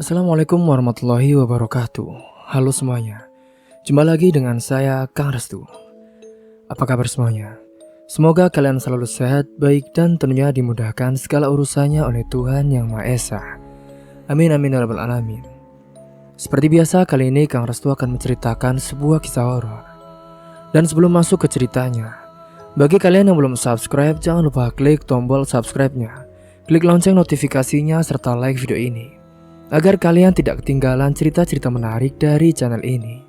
Assalamualaikum warahmatullahi wabarakatuh. Halo semuanya. Jumpa lagi dengan saya Kang Restu. Apa kabar semuanya? Semoga kalian selalu sehat, baik dan tentunya dimudahkan segala urusannya oleh Tuhan Yang Maha Esa. Amin amin ya rabbal alamin. Seperti biasa kali ini Kang Restu akan menceritakan sebuah kisah horor. Dan sebelum masuk ke ceritanya, bagi kalian yang belum subscribe, jangan lupa klik tombol subscribe-nya, klik lonceng notifikasinya serta like video ini, agar kalian tidak ketinggalan cerita-cerita menarik dari channel ini.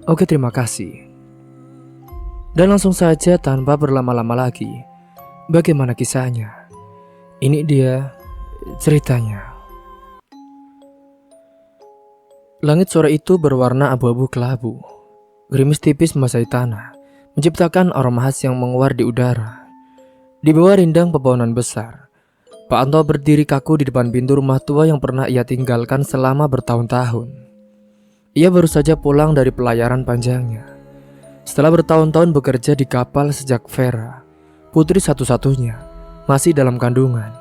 Oke, terima kasih. Dan langsung saja tanpa berlama-lama lagi, bagaimana kisahnya? Ini dia ceritanya. Langit sore itu berwarna abu-abu kelabu. Gerimis tipis membasahi tanah, menciptakan aroma khas yang menguar di udara. Di bawah rindang pepohonan besar, Pak Anto berdiri kaku di depan pintu rumah tua yang pernah ia tinggalkan selama bertahun-tahun. Ia baru saja pulang dari pelayaran panjangnya. Setelah bertahun-tahun bekerja di kapal sejak Vera, putri satu-satunya, masih dalam kandungan.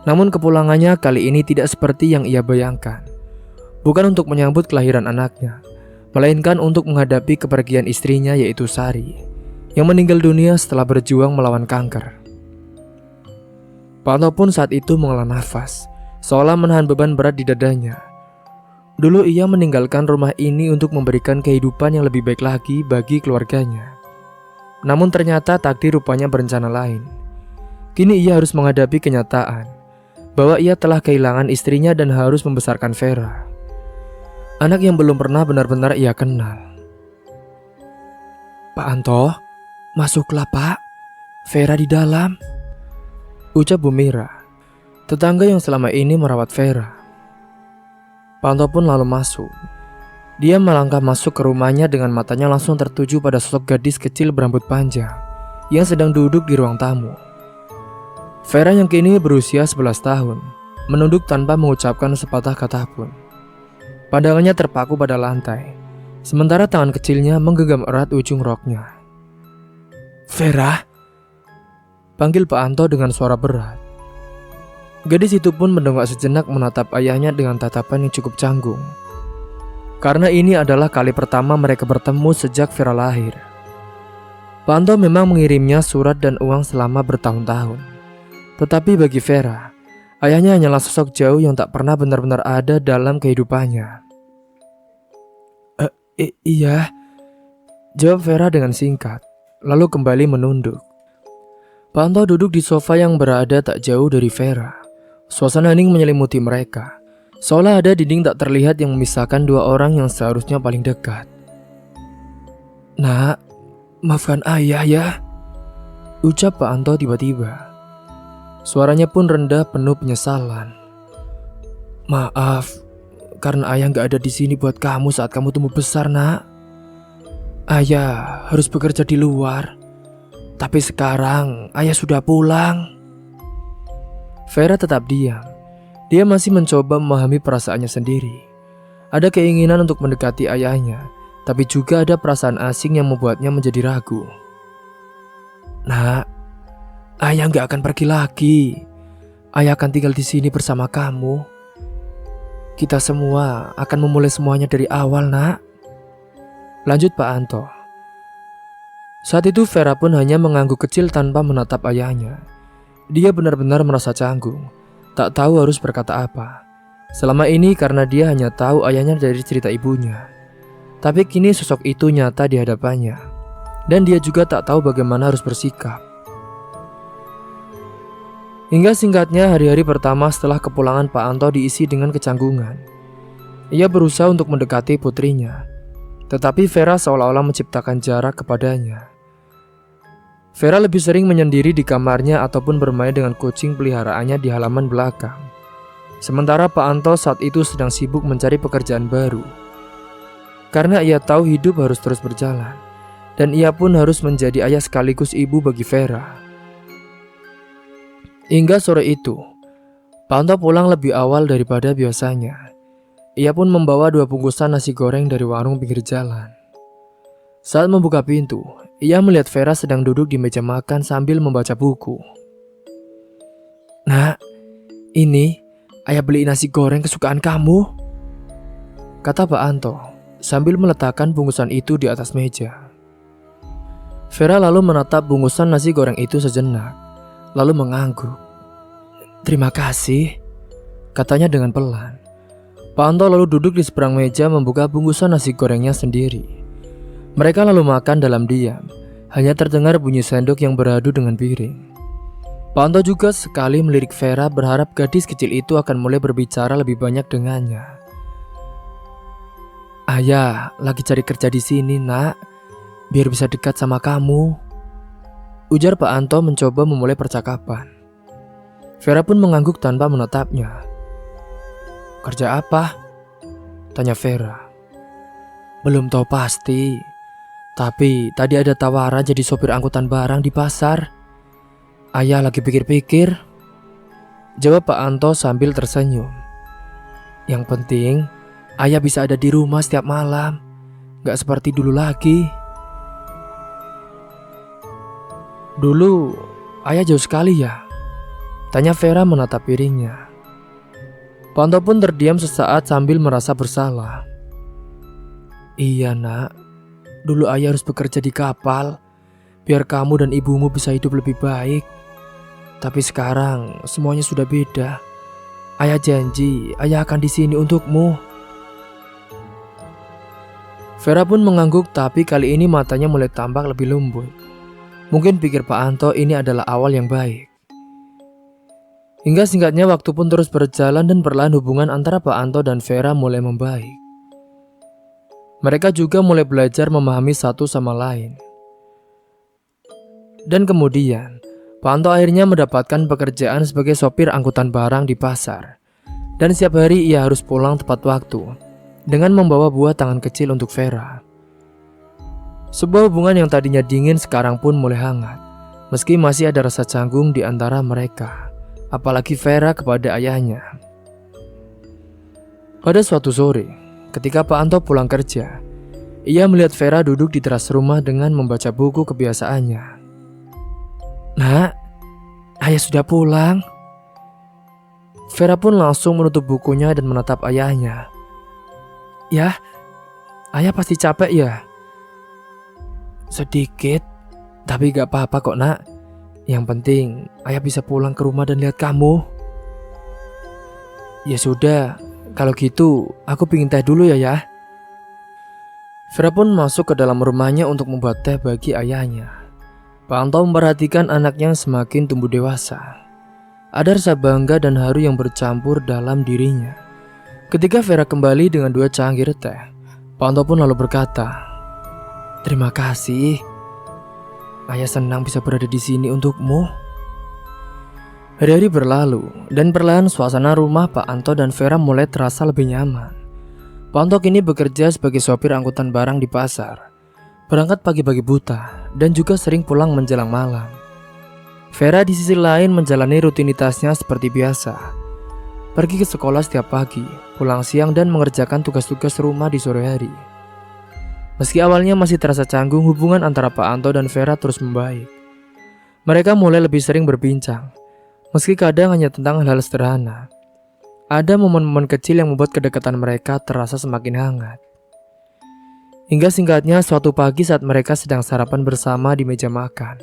Namun kepulangannya kali ini tidak seperti yang ia bayangkan. Bukan untuk menyambut kelahiran anaknya, melainkan untuk menghadapi kepergian istrinya yaitu Sari, yang meninggal dunia setelah berjuang melawan kanker. Pak Anto pun saat itu menghela nafas, seolah menahan beban berat di dadanya. Dulu ia meninggalkan rumah ini untuk memberikan kehidupan yang lebih baik lagi bagi keluarganya. Namun ternyata takdir rupanya berencana lain. Kini ia harus menghadapi kenyataan bahwa ia telah kehilangan istrinya dan harus membesarkan Vera, anak yang belum pernah benar-benar ia kenal. "Pak Anto, masuklah Pak, Vera di dalam," ucap Bu Mira, tetangga yang selama ini merawat Vera. Pak Anto pun lalu masuk. Dia melangkah masuk ke rumahnya dengan matanya langsung tertuju pada sosok gadis kecil berambut panjang yang sedang duduk di ruang tamu. Vera yang kini berusia 11 tahun, menunduk tanpa mengucapkan sepatah kata pun. Pandangannya terpaku pada lantai, sementara tangan kecilnya menggenggam erat ujung roknya. "Vera?" panggil Pak Anto dengan suara berat. Gadis itu pun mendongak sejenak menatap ayahnya dengan tatapan yang cukup canggung. Karena ini adalah kali pertama mereka bertemu sejak Vera lahir. Pak Anto memang mengirimnya surat dan uang selama bertahun-tahun. Tetapi bagi Vera, ayahnya hanyalah sosok jauh yang tak pernah benar-benar ada dalam kehidupannya. Iya," jawab Vera dengan singkat, lalu kembali menunduk. Pak Anto duduk di sofa yang berada tak jauh dari Vera. Suasana hening menyelimuti mereka, seolah ada dinding tak terlihat yang memisahkan dua orang yang seharusnya paling dekat. "Nak, maafkan ayah ya," ucap Pak Anto tiba-tiba. Suaranya pun rendah penuh penyesalan. "Maaf, karena ayah gak ada di sini buat kamu saat kamu tumbuh besar, Nak. Ayah harus bekerja di luar. Tapi sekarang ayah sudah pulang." Vera tetap diam. Dia masih mencoba memahami perasaannya sendiri. Ada keinginan untuk mendekati ayahnya, tapi juga ada perasaan asing yang membuatnya menjadi ragu. "Nak, ayah gak akan pergi lagi. Ayah akan tinggal di sini bersama kamu. Kita semua akan memulai semuanya dari awal, Nak," lanjut Pak Anto. Saat itu Vera pun hanya mengangguk kecil tanpa menatap ayahnya. Dia benar-benar merasa canggung, tak tahu harus berkata apa. Selama ini karena dia hanya tahu ayahnya dari cerita ibunya. Tapi kini sosok itu nyata di hadapannya, dan dia juga tak tahu bagaimana harus bersikap. Hingga singkatnya hari-hari pertama setelah kepulangan Pak Anto diisi dengan kecanggungan. Ia berusaha untuk mendekati putrinya, tetapi Vera seolah-olah menciptakan jarak kepadanya. Vera lebih sering menyendiri di kamarnya ataupun bermain dengan kucing peliharaannya di halaman belakang. Sementara Pak Anto saat itu sedang sibuk mencari pekerjaan baru. Karena ia tahu hidup harus terus berjalan, dan ia pun harus menjadi ayah sekaligus ibu bagi Vera. Hingga sore itu, Pak Anto pulang lebih awal daripada biasanya. Ia pun membawa 2 bungkusan nasi goreng dari warung pinggir jalan. Saat membuka pintu, ia melihat Vera sedang duduk di meja makan sambil membaca buku. "Nak, ini ayah beli nasi goreng kesukaan kamu," kata Pak Anto sambil meletakkan bungkusan itu di atas meja. Vera lalu menatap bungkusan nasi goreng itu sejenak, lalu mengangguk. "Terima kasih," katanya dengan pelan. Pak Anto lalu duduk di seberang meja membuka bungkusan nasi gorengnya sendiri. Mereka lalu makan dalam diam, hanya terdengar bunyi sendok yang beradu dengan piring. Pak Anto juga sekali melirik Vera berharap gadis kecil itu akan mulai berbicara lebih banyak dengannya. "Ayah lagi cari kerja di sini, Nak, biar bisa dekat sama kamu," ujar Pak Anto mencoba memulai percakapan. Vera pun mengangguk tanpa menatapnya. "Kerja apa?" tanya Vera. "Belum tahu pasti, tapi tadi ada tawaran jadi sopir angkutan barang di pasar. Ayah lagi pikir-pikir," jawab Pak Anto sambil tersenyum. "Yang penting ayah bisa ada di rumah setiap malam, gak seperti dulu lagi." "Dulu ayah jauh sekali ya?" tanya Vera menatap piringnya. Pak Anto pun terdiam sesaat sambil merasa bersalah. "Iya, Nak, dulu ayah harus bekerja di kapal biar kamu dan ibumu bisa hidup lebih baik. Tapi sekarang semuanya sudah beda. Ayah janji ayah akan di sini untukmu." Vera pun mengangguk, tapi kali ini matanya mulai tampak lebih lembut. Mungkin pikir Pak Anto ini adalah awal yang baik. Hingga singkatnya waktu pun terus berjalan dan perlahan hubungan antara Pak Anto dan Vera mulai membaik. Mereka juga mulai belajar memahami satu sama lain. Dan kemudian Pak Anto akhirnya mendapatkan pekerjaan sebagai sopir angkutan barang di pasar. Dan setiap hari ia harus pulang tepat waktu dengan membawa buah tangan kecil untuk Vera. Sebuah hubungan yang tadinya dingin sekarang pun mulai hangat, meski masih ada rasa canggung di antara mereka, apalagi Vera kepada ayahnya. Pada suatu sore, ketika Pak Anto pulang kerja, ia melihat Vera duduk di teras rumah dengan membaca buku kebiasaannya. "Nak, ayah sudah pulang." Vera pun langsung menutup bukunya dan menatap ayahnya. "Ya, ayah pasti capek ya?" "Sedikit, tapi gak apa-apa kok, Nak. Yang penting ayah bisa pulang ke rumah dan lihat kamu." "Ya sudah, kalau gitu aku pingin teh dulu ya." Vera pun masuk ke dalam rumahnya untuk membuat teh bagi ayahnya. Pak Anto memperhatikan anaknya yang semakin tumbuh dewasa. Ada rasa bangga dan haru yang bercampur dalam dirinya. Ketika Vera kembali dengan 2 cangkir teh, Pak Anto pun lalu berkata, "Terima kasih. Ayah senang bisa berada di sini untukmu." Hari-hari berlalu dan perlahan suasana rumah Pak Anto dan Vera mulai terasa lebih nyaman. Pak Anto kini bekerja sebagai sopir angkutan barang di pasar, berangkat pagi-pagi buta dan juga sering pulang menjelang malam. Vera di sisi lain menjalani rutinitasnya seperti biasa, pergi ke sekolah setiap pagi, pulang siang dan mengerjakan tugas-tugas rumah di sore hari. Meski awalnya masih terasa canggung, hubungan antara Pak Anto dan Vera terus membaik. Mereka mulai lebih sering berbincang, meski kadang hanya tentang hal-hal sederhana. Ada momen-momen kecil yang membuat kedekatan mereka terasa semakin hangat. Hingga singkatnya suatu pagi saat mereka sedang sarapan bersama di meja makan,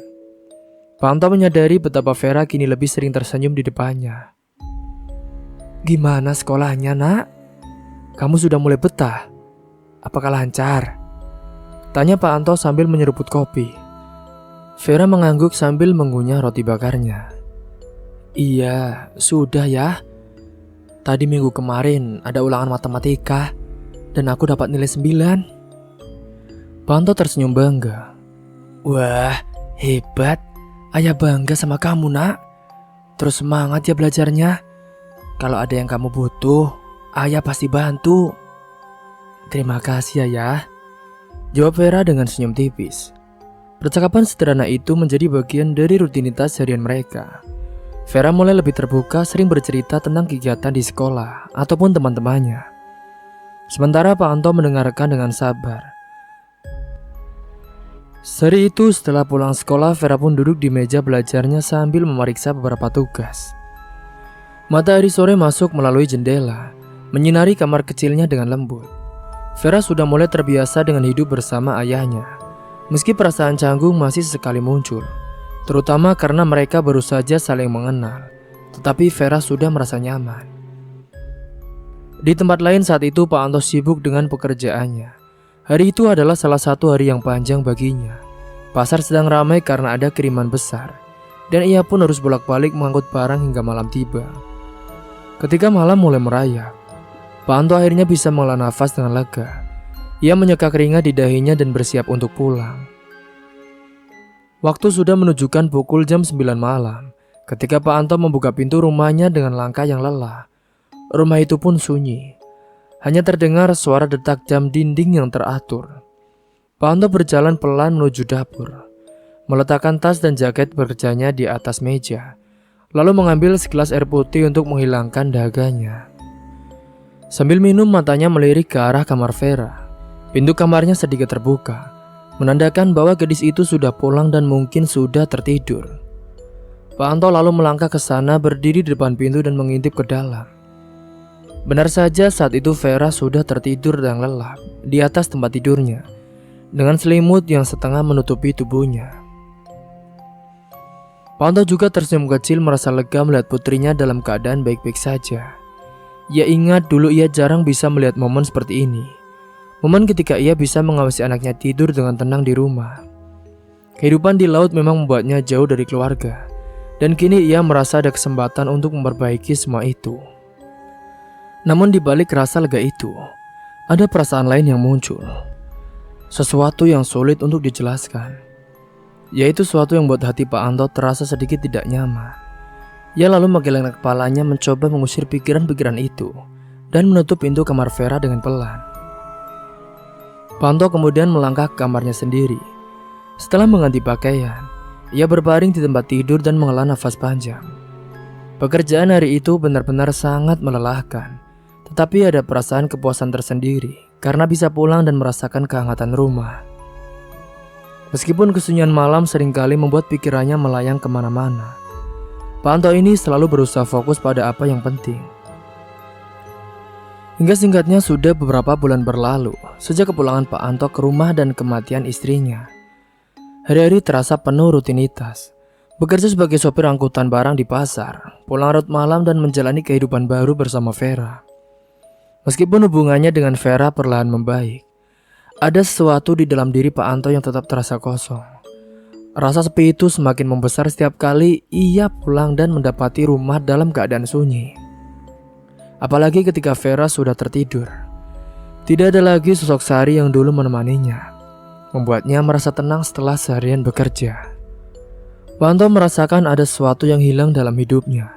Pak Anto menyadari betapa Vera kini lebih sering tersenyum di depannya. "Gimana sekolahnya, Nak? Kamu sudah mulai betah? Apakah lancar?" tanya Pak Anto sambil menyeruput kopi. Vera mengangguk sambil mengunyah roti bakarnya. "Iya, sudah ya. Tadi minggu kemarin ada ulangan matematika dan aku dapat nilai 9. Pak Anto tersenyum bangga. "Wah, hebat. Ayah bangga sama kamu, Nak. Terus semangat ya belajarnya. Kalau ada yang kamu butuh, ayah pasti bantu." "Terima kasih ya," jawab Vera dengan senyum tipis. Percakapan sederhana itu menjadi bagian dari rutinitas harian mereka. Vera mulai lebih terbuka, sering bercerita tentang kegiatan di sekolah ataupun teman-temannya. Sementara Pak Anto mendengarkan dengan sabar. Sehari itu setelah pulang sekolah, Vera pun duduk di meja belajarnya sambil memeriksa beberapa tugas. Matahari sore masuk melalui jendela, menyinari kamar kecilnya dengan lembut. Vera sudah mulai terbiasa dengan hidup bersama ayahnya. Meski perasaan canggung masih sesekali muncul, terutama karena mereka baru saja saling mengenal. Tetapi Vera sudah merasa nyaman. Di tempat lain saat itu Pak Anto sibuk dengan pekerjaannya. Hari itu adalah salah satu hari yang panjang baginya. Pasar sedang ramai karena ada kiriman besar, dan ia pun harus bolak-balik mengangkut barang hingga malam tiba. Ketika malam mulai merayap, Pak Anto akhirnya bisa menghela nafas dengan lega. Ia menyeka keringat di dahinya dan bersiap untuk pulang. Waktu sudah menunjukkan pukul jam 9 malam ketika Pak Anto membuka pintu rumahnya dengan langkah yang lelah. Rumah itu pun sunyi. Hanya terdengar suara detak jam dinding yang teratur. Pak Anto berjalan pelan menuju dapur, meletakkan tas dan jaket bekerjanya di atas meja, lalu mengambil segelas air putih untuk menghilangkan dahaganya. Sambil minum, matanya melirik ke arah kamar Vera. Pintu kamarnya sedikit terbuka, menandakan bahwa gadis itu sudah pulang dan mungkin sudah tertidur. Pak Anto lalu melangkah ke sana, berdiri di depan pintu dan mengintip ke dalam. Benar saja saat itu Vera sudah tertidur dan lelap di atas tempat tidurnya, dengan selimut yang setengah menutupi tubuhnya. Pak Anto juga tersenyum kecil, merasa lega melihat putrinya dalam keadaan baik-baik saja. Ia ingat dulu ia jarang bisa melihat momen seperti ini. Momen ketika ia bisa mengawasi anaknya tidur dengan tenang di rumah. Kehidupan di laut memang membuatnya jauh dari keluarga, dan kini ia merasa ada kesempatan untuk memperbaiki semua itu. Namun di balik rasa lega itu, ada perasaan lain yang muncul. Sesuatu yang sulit untuk dijelaskan, yaitu sesuatu yang membuat hati Pak Anto terasa sedikit tidak nyaman. Ia lalu menggelengkan kepalanya, mencoba mengusir pikiran-pikiran itu dan menutup pintu kamar Vera dengan pelan. Pak Anto kemudian melangkah ke kamarnya sendiri. Setelah mengganti pakaian, ia berbaring di tempat tidur dan menghela nafas panjang. Pekerjaan hari itu benar-benar sangat melelahkan, tetapi ada perasaan kepuasan tersendiri karena bisa pulang dan merasakan kehangatan rumah. Meskipun kesunyian malam seringkali membuat pikirannya melayang kemana-mana, Pak Anto ini selalu berusaha fokus pada apa yang penting. Hingga singkatnya sudah beberapa bulan berlalu sejak kepulangan Pak Anto ke rumah dan kematian istrinya. Hari-hari terasa penuh rutinitas. Bekerja sebagai sopir angkutan barang di pasar, pulang larut malam dan menjalani kehidupan baru bersama Vera. Meskipun hubungannya dengan Vera perlahan membaik, ada sesuatu di dalam diri Pak Anto yang tetap terasa kosong. Rasa sepi itu semakin membesar setiap kali ia pulang dan mendapati rumah dalam keadaan sunyi. Apalagi ketika Vera sudah tertidur. Tidak ada lagi sosok Sari yang dulu menemaninya, membuatnya merasa tenang setelah seharian bekerja. Pak Anto merasakan ada sesuatu yang hilang dalam hidupnya.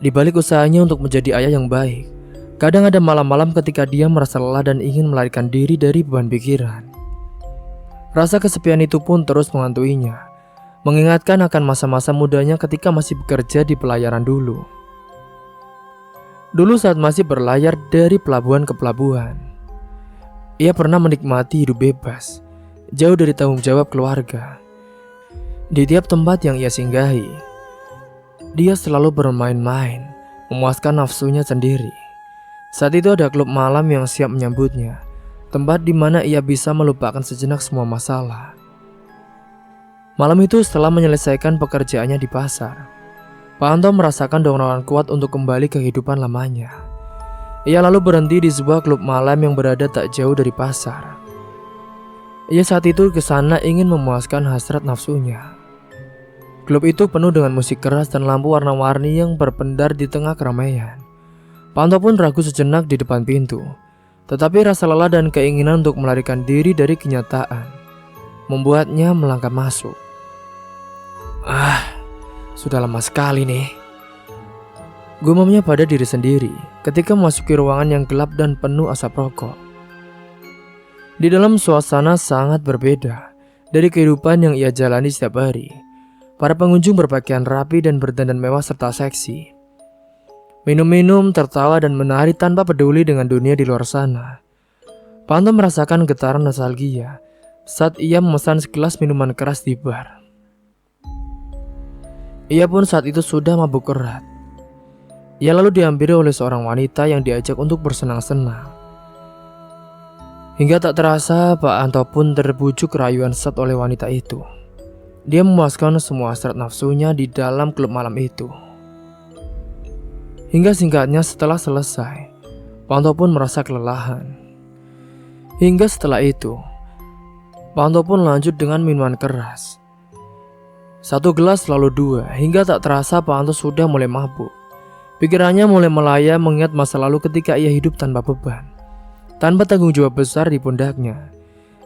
Di balik usahanya untuk menjadi ayah yang baik, kadang ada malam-malam ketika dia merasa lelah dan ingin melarikan diri dari beban pikiran. Rasa kesepian itu pun terus menghantui-nya, mengingatkan akan masa-masa mudanya ketika masih bekerja di pelayaran dulu. Dulu saat masih berlayar dari pelabuhan ke pelabuhan, ia pernah menikmati hidup bebas, jauh dari tanggung jawab keluarga. Di tiap tempat yang ia singgahi, dia selalu bermain-main, memuaskan nafsunya sendiri. Saat itu ada klub malam yang siap menyambutnya, tempat di mana ia bisa melupakan sejenak semua masalah. Malam itu setelah menyelesaikan pekerjaannya di pasar, Pak Anto merasakan dorongan kuat untuk kembali ke kehidupan lamanya. Ia lalu berhenti di sebuah klub malam yang berada tak jauh dari pasar. Ia saat itu ke sana ingin memuaskan hasrat nafsunya. Klub itu penuh dengan musik keras dan lampu warna-warni yang berpendar di tengah keramaian. Pak Anto pun ragu sejenak di depan pintu. Tetapi rasa lelah dan keinginan untuk melarikan diri dari kenyataan membuatnya melangkah masuk. Sudah lama sekali nih, gumamnya pada diri sendiri ketika memasuki ruangan yang gelap dan penuh asap rokok. Di dalam suasana sangat berbeda dari kehidupan yang ia jalani setiap hari. Para pengunjung berpakaian rapi dan berdandan mewah serta seksi. Minum-minum, tertawa dan menari tanpa peduli dengan dunia di luar sana. Pak Anto merasakan getaran nostalgia saat ia memesan segelas minuman keras di bar. Ia pun saat itu sudah mabuk erat. Ia lalu dihampiri oleh seorang wanita yang diajak untuk bersenang-senang. Hingga tak terasa Pak Anto pun terbujuk rayuan sesat oleh wanita itu. Dia memuaskan semua hasrat nafsunya di dalam klub malam itu. Hingga singkatnya setelah selesai, Pak Anto pun merasa kelelahan. Hingga setelah itu, Pak Anto pun lanjut dengan minuman keras. 1 gelas lalu 2, hingga tak terasa Pak Anto sudah mulai mabuk. Pikirannya mulai melayang mengingat masa lalu ketika ia hidup tanpa beban, tanpa tanggung jawab besar di pundaknya.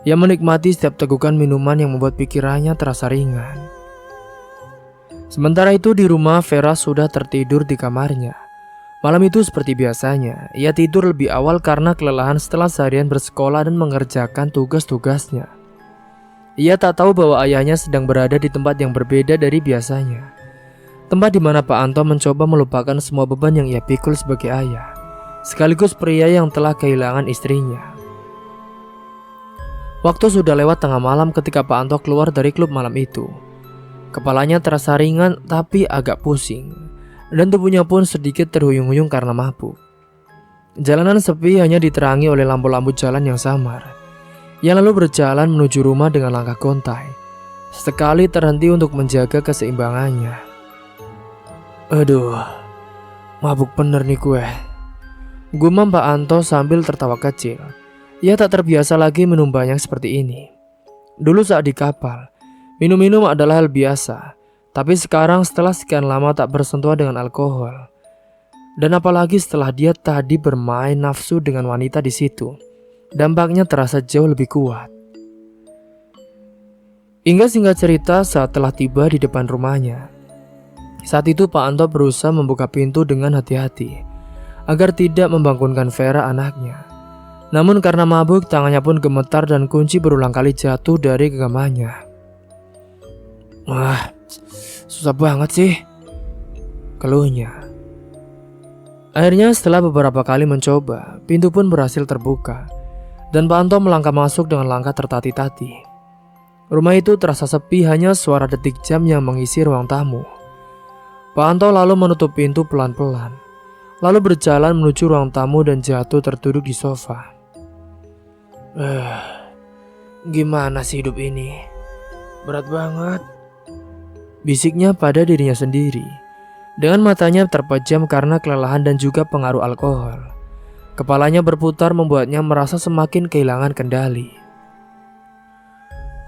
Ia menikmati setiap tegukan minuman yang membuat pikirannya terasa ringan. Sementara itu di rumah, Vera sudah tertidur di kamarnya. Malam itu seperti biasanya, ia tidur lebih awal karena kelelahan setelah seharian bersekolah dan mengerjakan tugas-tugasnya. Ia tak tahu bahwa ayahnya sedang berada di tempat yang berbeda dari biasanya. Tempat di mana Pak Anto mencoba melupakan semua beban yang ia pikul sebagai ayah, sekaligus pria yang telah kehilangan istrinya. Waktu sudah lewat tengah malam ketika Pak Anto keluar dari klub malam itu. Kepalanya terasa ringan tapi agak pusing, dan tubuhnya pun sedikit terhuyung-huyung karena mabuk. Jalanan sepi hanya diterangi oleh lampu-lampu jalan yang samar. Ia lalu berjalan menuju rumah dengan langkah gontai, sekali terhenti untuk menjaga keseimbangannya. Aduh, mabuk bener nih gue, gumam Pak Anto sambil tertawa kecil. Ia tak terbiasa lagi minum banyak seperti ini. Dulu saat di kapal, minum-minum adalah hal biasa. Tapi sekarang setelah sekian lama tak bersentuhan dengan alkohol, dan apalagi setelah dia tadi bermain nafsu dengan wanita di situ, dampaknya terasa jauh lebih kuat. Hingga singkat cerita, saat telah tiba di depan rumahnya, saat itu Pak Anto berusaha membuka pintu dengan hati-hati agar tidak membangunkan Vera anaknya. Namun karena mabuk, tangannya pun gemetar dan kunci berulang kali jatuh dari genggamannya. Wah, susah banget sih, keluhnya. Akhirnya setelah beberapa kali mencoba, pintu pun berhasil terbuka, dan Pak Anto melangkah masuk dengan langkah tertati-tati. Rumah itu terasa sepi, hanya suara detik jam yang mengisi ruang tamu. Pak Anto lalu menutup pintu pelan-pelan, lalu berjalan menuju ruang tamu dan jatuh terduduk di sofa. Gimana sih hidup ini? Berat banget, bisiknya pada dirinya sendiri. Dengan matanya terpejam karena kelelahan dan juga pengaruh alkohol. Kepalanya berputar membuatnya merasa semakin kehilangan kendali.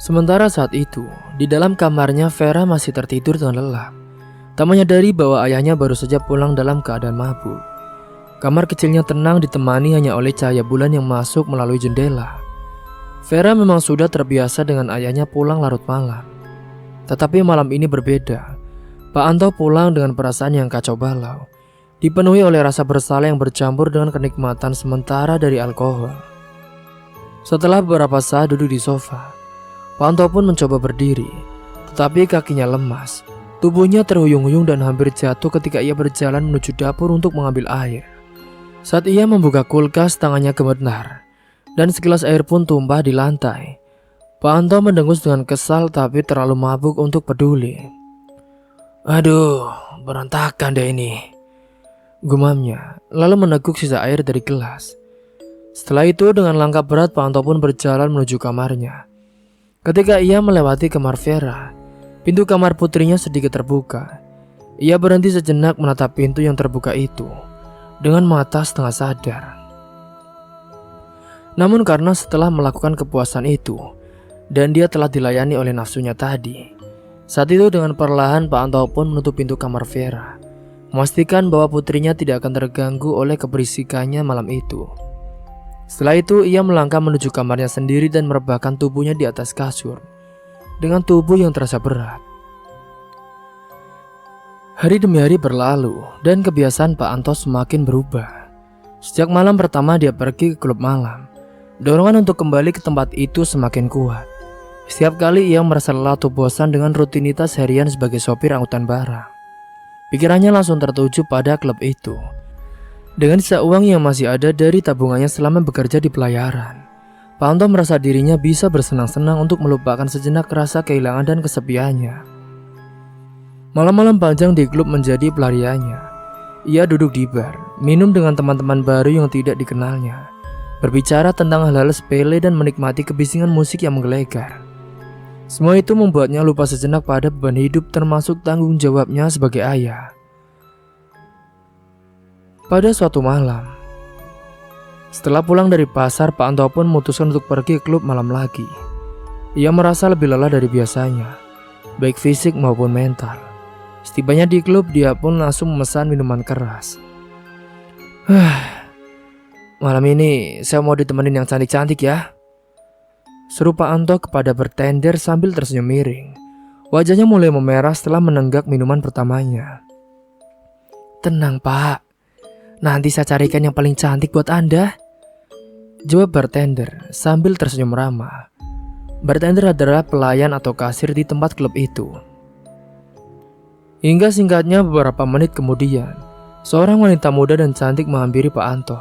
Sementara saat itu, di dalam kamarnya Vera masih tertidur dengan lelap. Tak menyadari bahwa ayahnya baru saja pulang dalam keadaan mabuk. Kamar kecilnya tenang ditemani hanya oleh cahaya bulan yang masuk melalui jendela. Vera memang sudah terbiasa dengan ayahnya pulang larut malam. Tetapi malam ini berbeda. Pak Anto pulang dengan perasaan yang kacau balau, dipenuhi oleh rasa bersalah yang bercampur dengan kenikmatan sementara dari alkohol. Setelah beberapa saat duduk di sofa, Pak Anto pun mencoba berdiri, tetapi kakinya lemas. Tubuhnya terhuyung-huyung dan hampir jatuh ketika ia berjalan menuju dapur untuk mengambil air. Saat ia membuka kulkas, tangannya gemetar, dan segelas air pun tumpah di lantai. Pak Anto mendengus dengan kesal tapi terlalu mabuk untuk peduli. Aduh, berantakan deh ini, gumamnya, lalu meneguk sisa air dari gelas. Setelah itu dengan langkah berat Pak Anto pun berjalan menuju kamarnya. Ketika ia melewati kamar Vera, pintu kamar putrinya sedikit terbuka. Ia berhenti sejenak menatap pintu yang terbuka itu dengan mata setengah sadar. Namun karena setelah melakukan kepuasan itu, dan dia telah dilayani oleh nafsunya tadi, saat itu dengan perlahan Pak Anto pun menutup pintu kamar Vera, memastikan bahwa putrinya tidak akan terganggu oleh keberisikannya malam itu. Setelah itu ia melangkah menuju kamarnya sendiri dan merebahkan tubuhnya di atas kasur dengan tubuh yang terasa berat. Hari demi hari berlalu dan kebiasaan Pak Anto semakin berubah. Sejak malam pertama dia pergi ke klub malam, dorongan untuk kembali ke tempat itu semakin kuat. Setiap kali ia merasa lelah atau bosan dengan rutinitas harian sebagai sopir angkutan barang, pikirannya langsung tertuju pada klub itu. Dengan sisa uang yang masih ada dari tabungannya selama bekerja di pelayaran, Pak Anto merasa dirinya bisa bersenang-senang untuk melupakan sejenak rasa kehilangan dan kesepiannya. Malam-malam panjang di klub menjadi pelariannya. Ia duduk di bar, minum dengan teman-teman baru yang tidak dikenalnya, berbicara tentang hal-hal sepele dan menikmati kebisingan musik yang menggelegar. Semua itu membuatnya lupa sejenak pada beban hidup, termasuk tanggung jawabnya sebagai ayah. Pada suatu malam, setelah pulang dari pasar, Pak Anto pun memutuskan untuk pergi ke klub malam lagi. Ia merasa lebih lelah dari biasanya, baik fisik maupun mental. Setibanya di klub, dia pun langsung memesan minuman keras. Malam ini saya mau ditemenin yang cantik-cantik ya, seru Pak Anto kepada bartender sambil tersenyum miring. Wajahnya mulai memerah setelah menenggak minuman pertamanya. Tenang Pak, nanti saya carikan yang paling cantik buat Anda, jawab bartender sambil tersenyum ramah. Bartender adalah pelayan atau kasir di tempat klub itu. Hingga singkatnya beberapa menit kemudian, seorang wanita muda dan cantik menghampiri Pak Anto.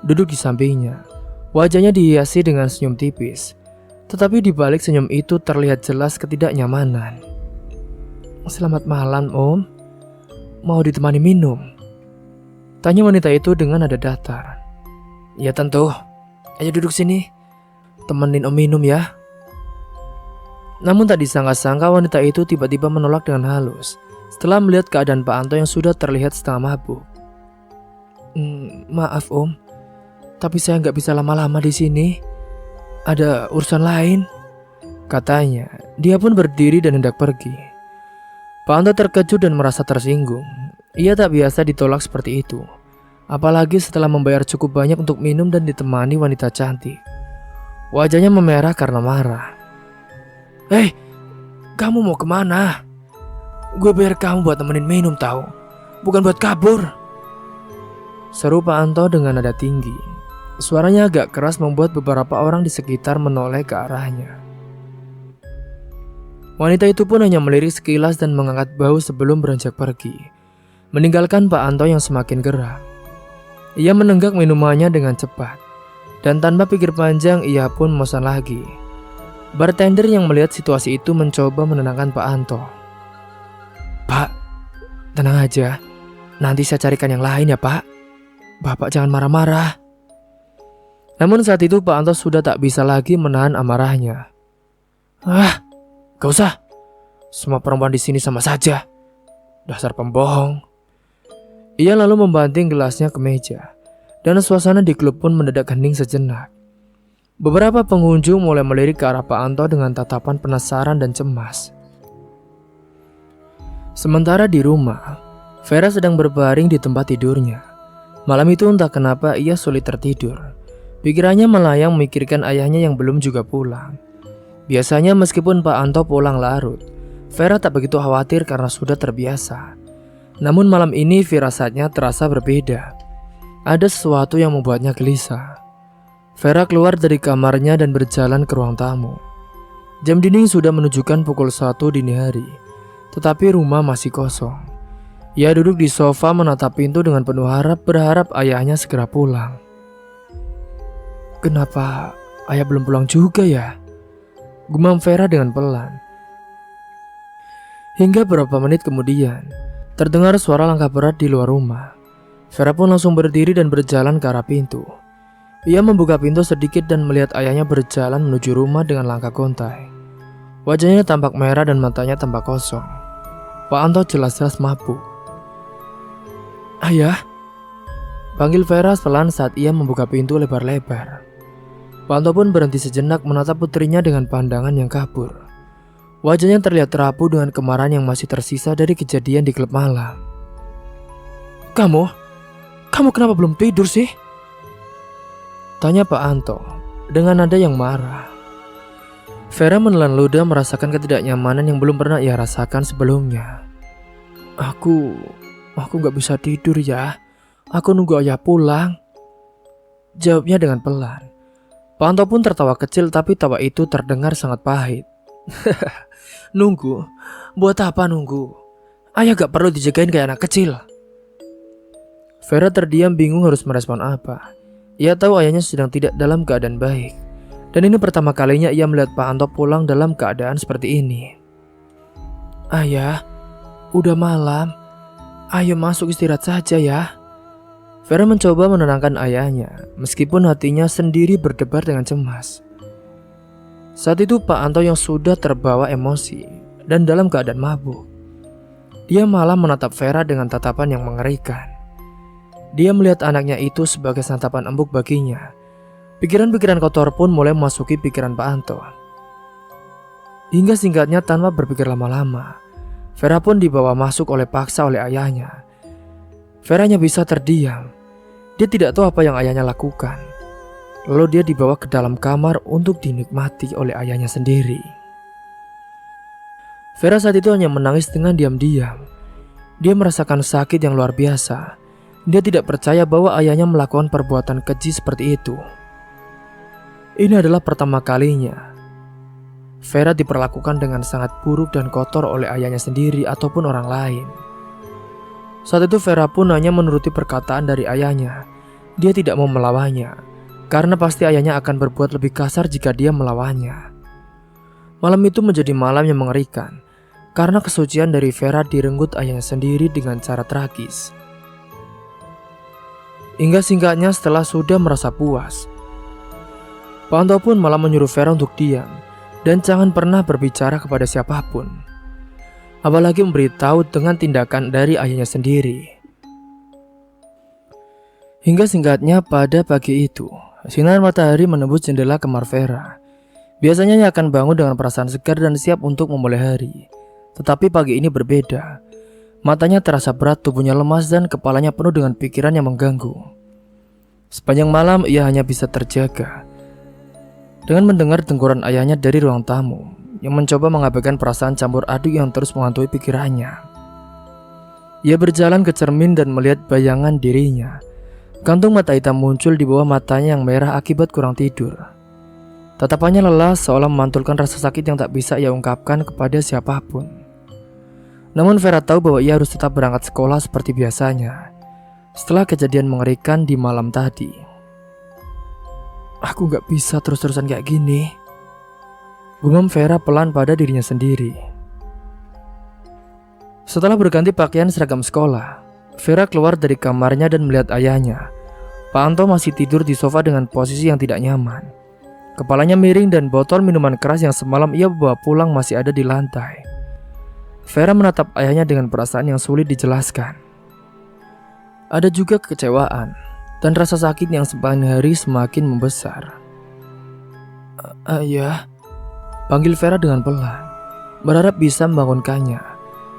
Duduk di sampingnya, wajahnya dihiasi dengan senyum tipis. Tetapi di balik senyum itu terlihat jelas ketidaknyamanan. Selamat malam Om, mau ditemani minum? Tanya wanita itu dengan nada datar. Ya tentu, ayo duduk sini, temenin Om minum ya. Namun tak disangka-sangka wanita itu tiba-tiba menolak dengan halus setelah melihat keadaan Pak Anto yang sudah terlihat setengah mabuk. Maaf Om, tapi saya nggak bisa lama-lama di sini. Ada urusan lain, katanya. Dia pun berdiri dan hendak pergi. Pak Anto terkejut dan merasa tersinggung. Ia tak biasa ditolak seperti itu, apalagi setelah membayar cukup banyak untuk minum dan ditemani wanita cantik. Wajahnya memerah karena marah. Hei, kamu mau kemana? Gue bayar kamu buat temenin minum tahu, bukan buat kabur, seru Pak Anto dengan nada tinggi. Suaranya agak keras membuat beberapa orang di sekitar menoleh ke arahnya. Wanita itu pun hanya melirik sekilas dan mengangkat bahu sebelum beranjak pergi, meninggalkan Pak Anto yang semakin geram. Ia menenggak minumannya dengan cepat, dan tanpa pikir panjang ia pun memesan lagi. Bartender yang melihat situasi itu mencoba menenangkan Pak Anto. Pak, tenang aja, nanti saya carikan yang lain ya Pak. Bapak jangan marah-marah. Namun saat itu Pak Anto sudah tak bisa lagi menahan amarahnya. Gak usah. Semua perempuan di sini sama saja. Dasar pembohong. Ia lalu membanting gelasnya ke meja, dan suasana di klub pun mendadak hening sejenak. Beberapa pengunjung mulai melirik ke arah Pak Anto dengan tatapan penasaran dan cemas. Sementara di rumah, Vera sedang berbaring di tempat tidurnya. Malam itu entah kenapa ia sulit tertidur. Pikirannya melayang memikirkan ayahnya yang belum juga pulang. Biasanya meskipun Pak Anto pulang larut, Vera tak begitu khawatir karena sudah terbiasa. Namun malam ini firasatnya terasa berbeda. Ada sesuatu yang membuatnya gelisah. Vera keluar dari kamarnya dan berjalan ke ruang tamu. Jam dinding sudah menunjukkan pukul 1 dini hari, tetapi rumah masih kosong. Ia duduk di sofa menatap pintu dengan penuh berharap ayahnya segera pulang. Kenapa ayah belum pulang juga ya? Gumam Vera dengan pelan. Hingga beberapa menit kemudian, terdengar suara langkah berat di luar rumah. Vera pun langsung berdiri dan berjalan ke arah pintu. Ia membuka pintu sedikit dan melihat ayahnya berjalan menuju rumah dengan langkah gontai. Wajahnya tampak merah dan matanya tampak kosong. Pak Anto jelas-jelas mabuk. Ayah, panggil Vera pelan saat ia membuka pintu lebar-lebar. Pak Anto pun berhenti sejenak menatap putrinya dengan pandangan yang kabur. Wajahnya terlihat rapuh dengan kemarahan yang masih tersisa dari kejadian di klub malam. Kamu kenapa belum tidur sih? Tanya Pak Anto dengan nada yang marah. Vera menelan ludah merasakan ketidaknyamanan yang belum pernah ia rasakan sebelumnya. Aku gak bisa tidur ya. Aku nunggu ayah pulang, jawabnya dengan pelan. Pak Anto pun tertawa kecil, tapi tawa itu terdengar sangat pahit. Nunggu? Buat apa nunggu? Ayah gak perlu dijagain kayak anak kecil. Vera terdiam bingung harus merespon apa. Ia tahu ayahnya sedang tidak dalam keadaan baik, dan ini pertama kalinya ia melihat Pak Anto pulang dalam keadaan seperti ini. Ayah, udah malam. Ayo masuk istirahat saja ya. Vera mencoba menenangkan ayahnya, meskipun hatinya sendiri berdebar dengan cemas. Saat itu Pak Anto yang sudah terbawa emosi dan dalam keadaan mabuk. Dia malah menatap Vera dengan tatapan yang mengerikan. Dia melihat anaknya itu sebagai santapan empuk baginya. Pikiran-pikiran kotor pun mulai memasuki pikiran Pak Anto. Hingga singkatnya tanpa berpikir lama-lama, Vera pun dibawa masuk oleh paksa oleh ayahnya. Vera hanya bisa terdiam. Dia tidak tahu apa yang ayahnya lakukan. Lalu dia dibawa ke dalam kamar untuk dinikmati oleh ayahnya sendiri. Vera saat itu hanya menangis dengan diam-diam. Dia merasakan sakit yang luar biasa. Dia tidak percaya bahwa ayahnya melakukan perbuatan keji seperti itu. Ini adalah pertama kalinya Vera diperlakukan dengan sangat buruk dan kotor oleh ayahnya sendiri ataupun orang lain. Saat itu Vera pun hanya menuruti perkataan dari ayahnya. Dia tidak mau melawannya, karena pasti ayahnya akan berbuat lebih kasar jika dia melawannya. Malam itu menjadi malam yang mengerikan, karena kesucian dari Vera direnggut ayahnya sendiri dengan cara tragis. Hingga singkatnya setelah sudah merasa puas, Pak Anto pun malah menyuruh Vera untuk diam dan jangan pernah berbicara kepada siapapun, apalagi memberitahu dengan tindakan dari ayahnya sendiri. Hingga singkatnya pada pagi itu, sinar matahari menembus jendela kamar Vera. Biasanya ia akan bangun dengan perasaan segar dan siap untuk memulai hari. Tetapi pagi ini berbeda. Matanya terasa berat, tubuhnya lemas dan kepalanya penuh dengan pikiran yang mengganggu. Sepanjang malam ia hanya bisa terjaga dengan mendengar tengkuran ayahnya dari ruang tamu yang mencoba mengabaikan perasaan campur aduk yang terus menghantui pikirannya. Ia berjalan ke cermin dan melihat bayangan dirinya. Kantung mata hitam muncul di bawah matanya yang merah akibat kurang tidur. Tatapannya lelah seolah memantulkan rasa sakit yang tak bisa ia ungkapkan kepada siapapun. Namun Vera tahu bahwa ia harus tetap berangkat sekolah seperti biasanya setelah kejadian mengerikan di malam tadi. Aku gak bisa terus-terusan kayak gini, gumam Vera pelan pada dirinya sendiri. Setelah berganti pakaian seragam sekolah, Vera keluar dari kamarnya dan melihat ayahnya. Pak Anto masih tidur di sofa dengan posisi yang tidak nyaman. Kepalanya miring dan botol minuman keras yang semalam ia bawa pulang masih ada di lantai. Vera menatap ayahnya dengan perasaan yang sulit dijelaskan. Ada juga kekecewaan dan rasa sakit yang sepanjang hari semakin membesar. Ayah, panggil Vera dengan pelan, berharap bisa membangunkannya.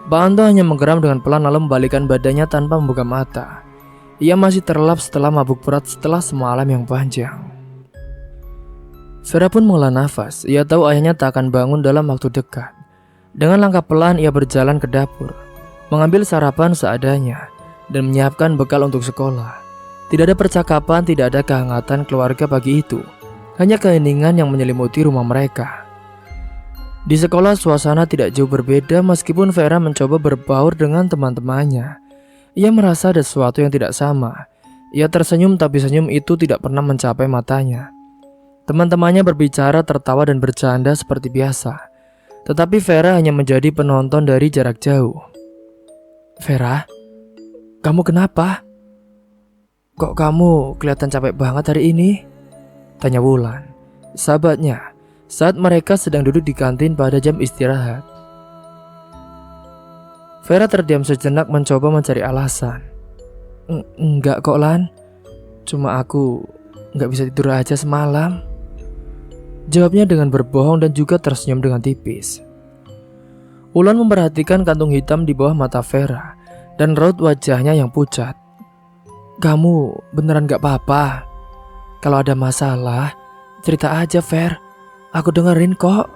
Pak Anto hanya menggeram dengan pelan lalu membalikkan badannya tanpa membuka mata. Ia masih terlelap setelah mabuk berat setelah semalam yang panjang. Vera pun menghela nafas. Ia tahu ayahnya tak akan bangun dalam waktu dekat. Dengan langkah pelan ia berjalan ke dapur, mengambil sarapan seadanya dan menyiapkan bekal untuk sekolah. Tidak ada percakapan, tidak ada kehangatan keluarga pagi itu. Hanya keheningan yang menyelimuti rumah mereka. Di sekolah suasana tidak jauh berbeda meskipun Vera mencoba berbaur dengan teman-temannya. Ia merasa ada sesuatu yang tidak sama. Ia tersenyum tapi senyum itu tidak pernah mencapai matanya. Teman-temannya berbicara, tertawa dan bercanda seperti biasa. Tetapi Vera hanya menjadi penonton dari jarak jauh. Vera, kamu kenapa? Kok kamu kelihatan capek banget hari ini? Tanya Wulan, sahabatnya, saat mereka sedang duduk di kantin pada jam istirahat. Vera terdiam sejenak mencoba mencari alasan. Enggak kok Lan, cuma aku gak bisa tidur aja semalam. Jawabnya dengan berbohong dan juga tersenyum dengan tipis. Wulan memperhatikan kantung hitam di bawah mata Vera dan raut wajahnya yang pucat. Kamu beneran gak apa-apa? Kalau ada masalah, cerita aja Ver, aku dengerin kok.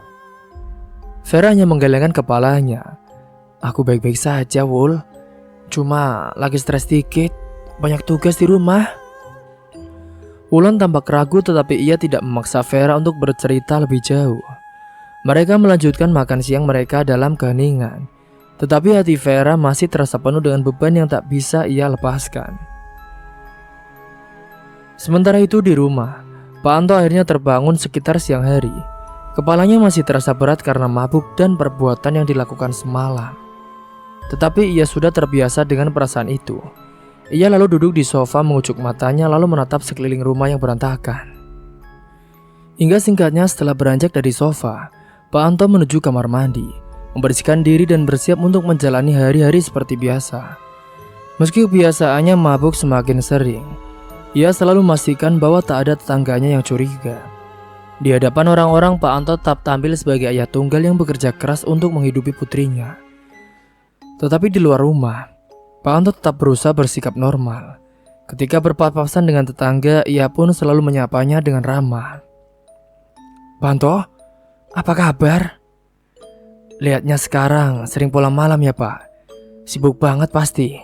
Vera hanya menggelengkan kepalanya. Aku baik-baik saja Wul, cuma lagi stres dikit, banyak tugas di rumah. Wulan tampak ragu tetapi ia tidak memaksa Vera untuk bercerita lebih jauh. Mereka melanjutkan makan siang mereka dalam keheningan. Tetapi hati Vera masih terasa penuh dengan beban yang tak bisa ia lepaskan. Sementara itu di rumah, Pak Anto akhirnya terbangun sekitar siang hari. Kepalanya masih terasa berat karena mabuk dan perbuatan yang dilakukan semalam. Tetapi ia sudah terbiasa dengan perasaan itu. Ia lalu duduk di sofa mengucuk matanya lalu menatap sekeliling rumah yang berantakan. Hingga singkatnya setelah beranjak dari sofa, Pak Anto menuju kamar mandi, membersihkan diri dan bersiap untuk menjalani hari-hari seperti biasa. Meski kebiasaannya mabuk semakin sering, ia selalu memastikan bahwa tak ada tetangganya yang curiga. Di hadapan orang-orang, Pak Anto tetap tampil sebagai ayah tunggal yang bekerja keras untuk menghidupi putrinya. Tetapi di luar rumah, Pak Anto tetap berusaha bersikap normal. Ketika berpapasan dengan tetangga, ia pun selalu menyapanya dengan ramah. "Pak Anto, apa kabar? Lihatnya sekarang sering pulang malam ya Pak. Sibuk banget pasti,"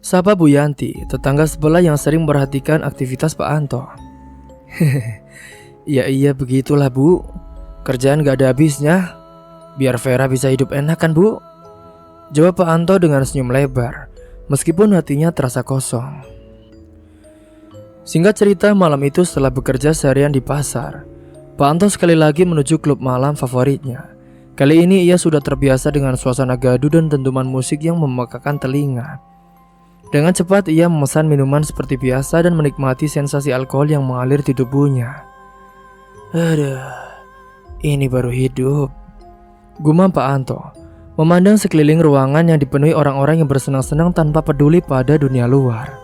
sapa Bu Yanti, tetangga sebelah yang sering memperhatikan aktivitas Pak Anto. Iya begitulah Bu. Kerjaan gak ada habisnya. Biar Vera bisa hidup enak kan Bu?" jawab Pak Anto dengan senyum lebar, meskipun hatinya terasa kosong. Singkat cerita, malam itu setelah bekerja seharian di pasar, Pak Anto sekali lagi menuju klub malam favoritnya. Kali ini ia sudah terbiasa dengan suasana gaduh dan dentuman musik yang memekakan telinga. Dengan cepat ia memesan minuman seperti biasa dan menikmati sensasi alkohol yang mengalir di tubuhnya. "Aduh, ini baru hidup," gumam Pak Anto, memandang sekeliling ruangan yang dipenuhi orang-orang yang bersenang-senang tanpa peduli pada dunia luar.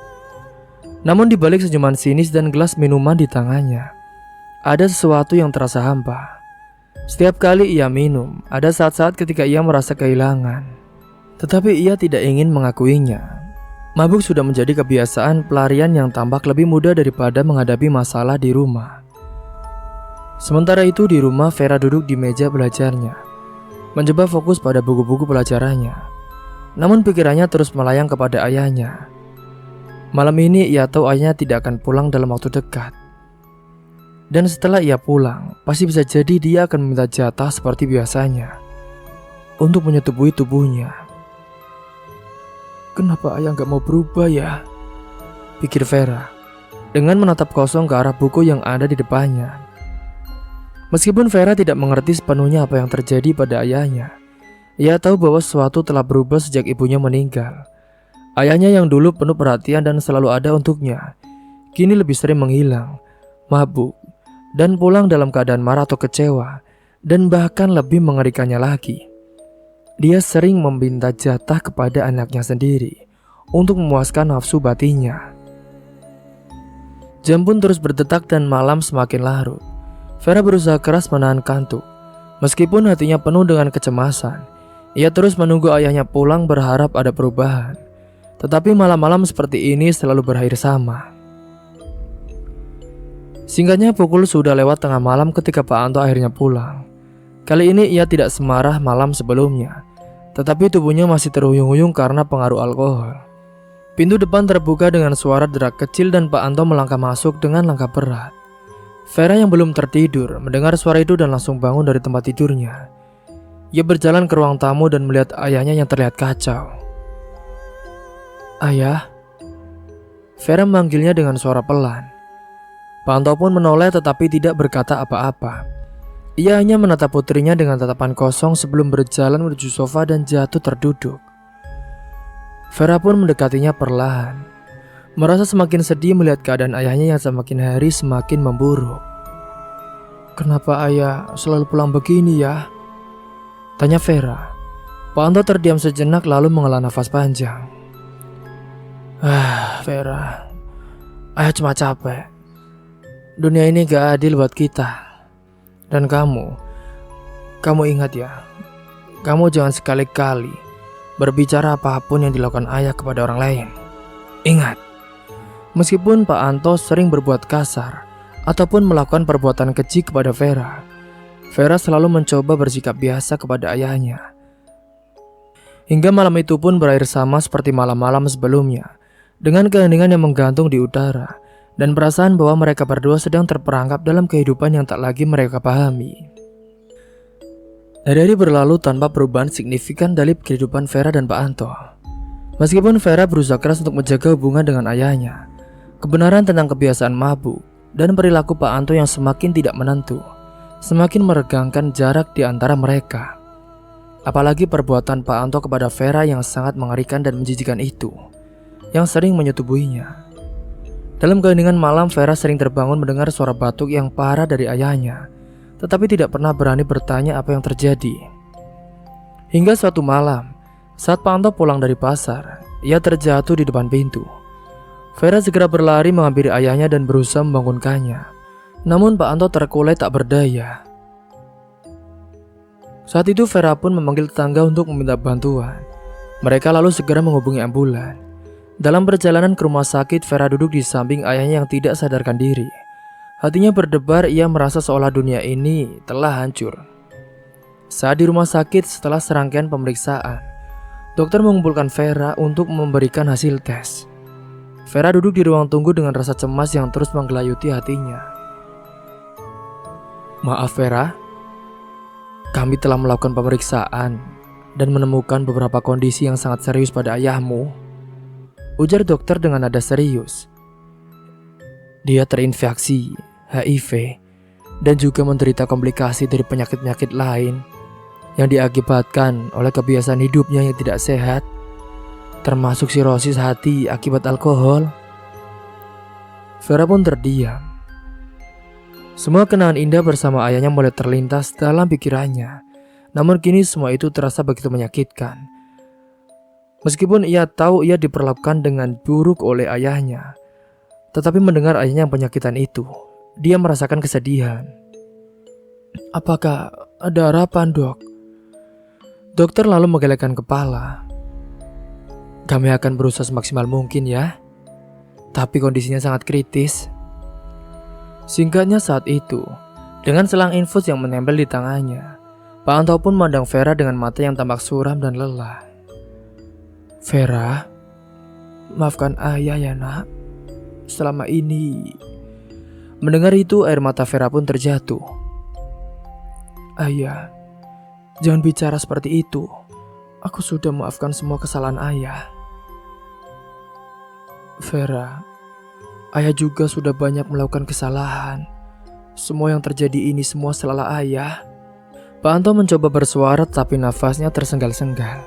Namun di balik senyuman sinis dan gelas minuman di tangannya, ada sesuatu yang terasa hampa. Setiap kali ia minum, ada saat-saat ketika ia merasa kehilangan. Tetapi ia tidak ingin mengakuinya. Mabuk sudah menjadi kebiasaan pelarian yang tampak lebih mudah daripada menghadapi masalah di rumah. Sementara itu di rumah, Vera duduk di meja belajarnya, mencoba fokus pada buku-buku pelajarannya. Namun pikirannya terus melayang kepada ayahnya. Malam ini ia tahu ayahnya tidak akan pulang dalam waktu dekat. Dan setelah ia pulang, pasti bisa jadi dia akan meminta jatah seperti biasanya untuk menyetubuhi tubuhnya. "Kenapa ayah gak mau berubah ya?" pikir Vera dengan menatap kosong ke arah buku yang ada di depannya. Meskipun Vera tidak mengerti sepenuhnya apa yang terjadi pada ayahnya, ia tahu bahwa sesuatu telah berubah sejak ibunya meninggal. Ayahnya yang dulu penuh perhatian dan selalu ada untuknya, kini lebih sering menghilang, mabuk, dan pulang dalam keadaan marah atau kecewa. Dan bahkan lebih mengerikannya lagi, dia sering meminta jatah kepada anaknya sendiri untuk memuaskan nafsu batinnya. Jam pun terus berdetak dan malam semakin larut. Vera berusaha keras menahan kantuk. Meskipun hatinya penuh dengan kecemasan, ia terus menunggu ayahnya pulang berharap ada perubahan. Tetapi malam-malam seperti ini selalu berakhir sama. Singkatnya pukul sudah lewat tengah malam ketika Pak Anto akhirnya pulang. Kali ini ia tidak semarah malam sebelumnya, tetapi tubuhnya masih terhuyung-huyung karena pengaruh alkohol. Pintu depan terbuka dengan suara derak kecil dan Pak Anto melangkah masuk dengan langkah berat. Vera yang belum tertidur mendengar suara itu dan langsung bangun dari tempat tidurnya. Ia berjalan ke ruang tamu dan melihat ayahnya yang terlihat kacau. "Ayah?" Vera memanggilnya dengan suara pelan. Pak Anto pun menoleh tetapi tidak berkata apa-apa. Ia hanya menatap putrinya dengan tatapan kosong sebelum berjalan menuju sofa dan jatuh terduduk. Vera pun mendekatinya perlahan, merasa semakin sedih melihat keadaan ayahnya yang semakin hari semakin memburuk. "Kenapa ayah selalu pulang begini ya?" tanya Vera. Pak Anto terdiam sejenak lalu menghela nafas panjang. Vera, ayah cuma capek. Dunia ini gak adil buat kita. Dan kamu ingat ya, kamu jangan sekali-kali berbicara apapun yang dilakukan ayah kepada orang lain. Ingat, meskipun Pak Anto sering berbuat kasar ataupun melakukan perbuatan keji kepada Vera, Vera selalu mencoba bersikap biasa kepada ayahnya. Hingga malam itu pun berakhir sama seperti malam-malam sebelumnya, dengan keheningan yang menggantung di udara dan perasaan bahwa mereka berdua sedang terperangkap dalam kehidupan yang tak lagi mereka pahami. Hari-hari berlalu tanpa perubahan signifikan dari kehidupan Vera dan Pak Anto. Meskipun Vera berusaha keras untuk menjaga hubungan dengan ayahnya, kebenaran tentang kebiasaan mabuk dan perilaku Pak Anto yang semakin tidak menentu semakin meregangkan jarak di antara mereka. Apalagi perbuatan Pak Anto kepada Vera yang sangat mengerikan dan menjijikan itu, yang sering menyetubuhinya. Dalam keheningan malam, Vera sering terbangun mendengar suara batuk yang parah dari ayahnya, tetapi tidak pernah berani bertanya apa yang terjadi. Hingga suatu malam, saat Pak Anto pulang dari pasar, ia terjatuh di depan pintu. Vera segera berlari menghampiri ayahnya dan berusaha membangunkannya. Namun Pak Anto terkulai tak berdaya. Saat itu Vera pun memanggil tetangga untuk meminta bantuan. Mereka lalu segera menghubungi ambulan. Dalam perjalanan ke rumah sakit, Vera duduk di samping ayahnya yang tidak sadarkan diri. Hatinya berdebar, ia merasa seolah dunia ini telah hancur. Saat di rumah sakit, setelah serangkaian pemeriksaan, dokter mengumpulkan Vera untuk memberikan hasil tes. Vera duduk di ruang tunggu dengan rasa cemas yang terus menggelayuti hatinya. Maaf Vera, kami telah melakukan pemeriksaan dan menemukan beberapa kondisi yang sangat serius pada ayahmu, ujar dokter dengan nada serius. Dia terinfeksi HIV dan juga menderita komplikasi dari penyakit-penyakit lain yang diakibatkan oleh kebiasaan hidupnya yang tidak sehat, termasuk sirosis hati akibat alkohol. Vera pun terdiam. Semua kenangan indah bersama ayahnya mulai terlintas dalam pikirannya. Namun kini semua itu terasa begitu menyakitkan. Meskipun ia tahu ia diperlakukan dengan buruk oleh ayahnya, tetapi mendengar ayahnya yang penyakitan itu, dia merasakan kesedihan. Apakah ada harapan, Dok? Dokter lalu menggelengkan kepala. Kami akan berusaha semaksimal mungkin ya, tapi kondisinya sangat kritis. Singkatnya saat itu, dengan selang infus yang menempel di tangannya, Pak Anto pun memandang Vera dengan mata yang tampak suram dan lelah. Vera, maafkan ayah ya nak. Selama ini. Mendengar itu air mata Vera pun terjatuh. Ayah, jangan bicara seperti itu. Aku sudah memaafkan semua kesalahan ayah. Vera, ayah juga sudah banyak melakukan kesalahan. Semua yang terjadi ini semua salah ayah. Pak Anto mencoba bersuara tapi nafasnya tersenggal-senggal.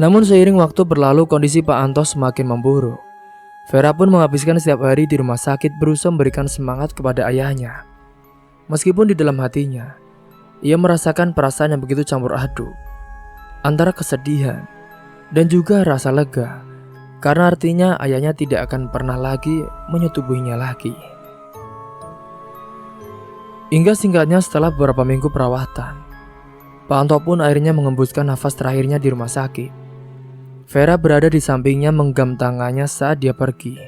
Namun seiring waktu berlalu, kondisi Pak Anto semakin memburuk. Vera pun menghabiskan setiap hari di rumah sakit berusaha memberikan semangat kepada ayahnya. Meskipun di dalam hatinya, ia merasakan perasaan yang begitu campur aduk, antara kesedihan dan juga rasa lega, karena artinya ayahnya tidak akan pernah lagi menyetubuhinya lagi. Hingga singkatnya setelah beberapa minggu perawatan, Pak Anto pun akhirnya mengembuskan nafas terakhirnya di rumah sakit. Vera berada di sampingnya menggenggam tangannya saat dia pergi.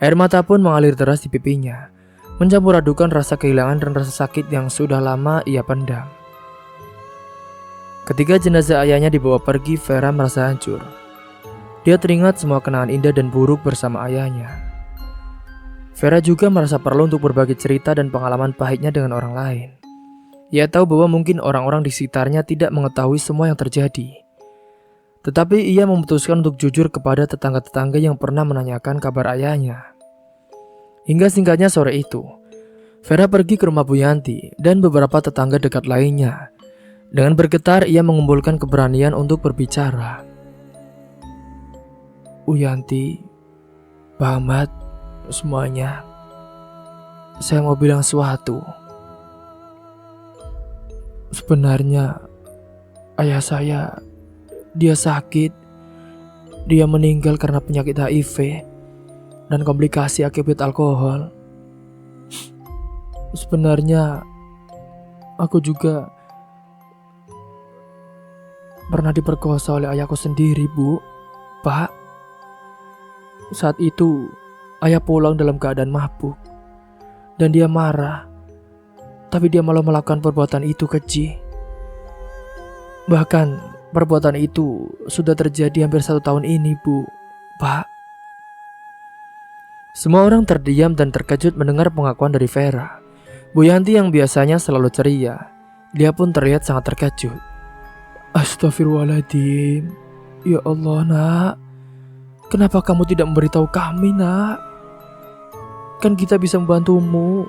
Air mata pun mengalir deras di pipinya, mencampur adukan rasa kehilangan dan rasa sakit yang sudah lama ia pendam. Ketika jenazah ayahnya dibawa pergi, Vera merasa hancur. Dia teringat semua kenangan indah dan buruk bersama ayahnya. Vera juga merasa perlu untuk berbagi cerita dan pengalaman pahitnya dengan orang lain. Ia tahu bahwa mungkin orang-orang di sekitarnya tidak mengetahui semua yang terjadi. Tetapi ia memutuskan untuk jujur kepada tetangga-tetangga yang pernah menanyakan kabar ayahnya. Hingga singkatnya sore itu, Vera pergi ke rumah Bu Yanti dan beberapa tetangga dekat lainnya. Dengan bergetar ia mengumpulkan keberanian untuk berbicara. Bu Yanti, Pak Ahmad, semuanya, saya mau bilang sesuatu. Sebenarnya ayah saya, dia sakit. Dia meninggal karena penyakit HIV dan komplikasi akibat alkohol. Sebenarnya aku juga pernah diperkosa oleh ayahku sendiri, Bu. Pak, saat itu ayah pulang dalam keadaan mabuk dan dia marah. Tapi dia malah melakukan perbuatan itu keji. Bahkan perbuatan itu sudah terjadi hampir 1 tahun ini, Bu. Pak. Semua orang terdiam dan terkejut mendengar pengakuan dari Vera. Bu Yanti yang biasanya selalu ceria, dia pun terlihat sangat terkejut. Astagfirullahaladzim. Ya Allah, nak. Kenapa kamu tidak memberitahu kami, nak? Kan kita bisa membantumu.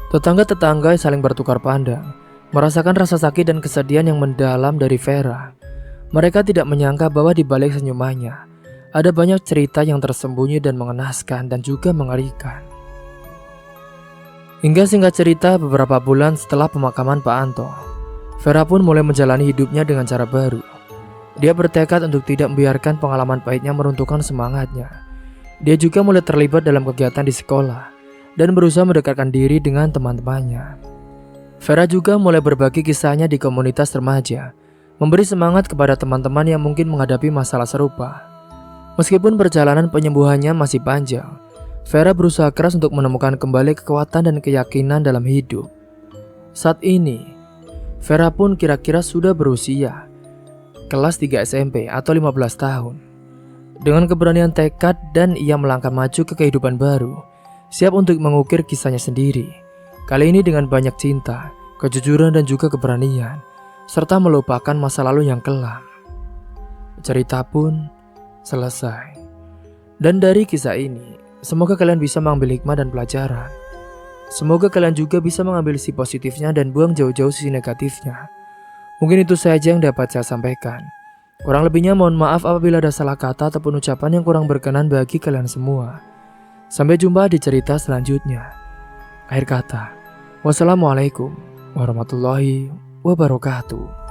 Tetangga-tetangga saling bertukar pandang. merasakan rasa sakit dan kesedihan yang mendalam dari Vera. Mereka tidak menyangka bahwa di balik senyumannya ada banyak cerita yang tersembunyi dan mengenaskan dan juga mengerikan. Hingga singkat cerita, beberapa bulan setelah pemakaman Pak Anto, Vera pun mulai menjalani hidupnya dengan cara baru. Dia bertekad untuk tidak membiarkan pengalaman pahitnya meruntuhkan semangatnya. Dia juga mulai terlibat dalam kegiatan di sekolah dan berusaha mendekatkan diri dengan teman-temannya. Vera juga mulai berbagi kisahnya di komunitas remaja, memberi semangat kepada teman-teman yang mungkin menghadapi masalah serupa. Meskipun perjalanan penyembuhannya masih panjang, Vera berusaha keras untuk menemukan kembali kekuatan dan keyakinan dalam hidup. Saat ini, Vera pun kira-kira sudah berusia kelas 3 SMP atau 15 tahun. Dengan keberanian tekad dan ia melangkah maju ke kehidupan baru, siap untuk mengukir kisahnya sendiri. Kali ini dengan banyak cinta, kejujuran dan juga keberanian, serta melupakan masa lalu yang kelam. Cerita pun selesai. Dan dari kisah ini, semoga kalian bisa mengambil hikmah dan pelajaran. Semoga kalian juga bisa mengambil sisi positifnya dan buang jauh-jauh sisi negatifnya. Mungkin itu saja yang dapat saya sampaikan. Kurang lebihnya mohon maaf apabila ada salah kata ataupun ucapan yang kurang berkenan bagi kalian semua. Sampai jumpa di cerita selanjutnya. Akhir kata, wassalamualaikum warahmatullahi wabarakatuh.